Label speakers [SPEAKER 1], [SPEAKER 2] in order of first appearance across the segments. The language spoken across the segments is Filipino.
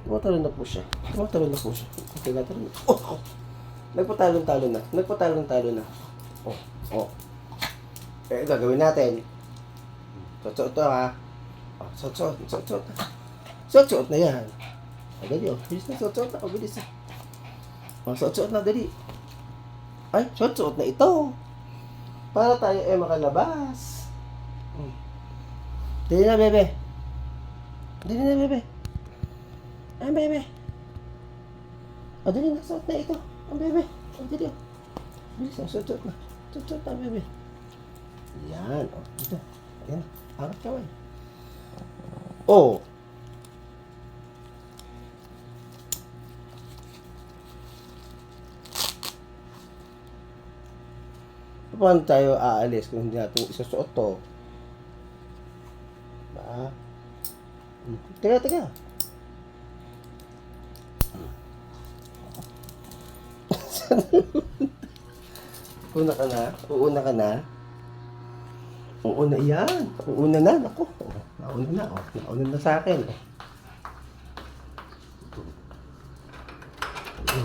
[SPEAKER 1] Tumatalo na po siya. Tumatalo na po siya. Okay, tumatalo na. Oh! Nagpatalon-talo na. Nagpatalon-talo na. Oh, oh. Eh, gagawin natin. Suot-suot to, ha? Oh, suot-suot. Suot-suot. Suot-suot na yan. Oh, dali, oh. Bilis na, suot-suot na. Oh, bilis na. Oh, suot-suot na, dali. Ay, suot-suot na ito. Para tayo makalabas. Dali na, bebe. Dali na, bebe. Ay, bebe. Oh, dali na, suot na ito. Ang bebe. Oh, dali, oh. Bilis na, suot-suot na. Suot-suot na, bebe. Yan, oh. Dito. Ayan. Angat ka, way. Oh. Paano tayo aalis kung hindi natin isusuot to? Ba? Teka. Uuna ka na? Uuna ka na? Uuna yan. Uuna na. Naku. Nauna na. Oh. Nauna na sa akin.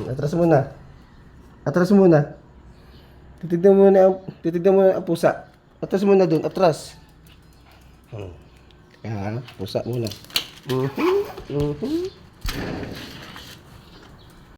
[SPEAKER 1] Atras muna. Atras muna. Titignan mo na ang pusa. Atras muna dun. Atras. Pusa muna.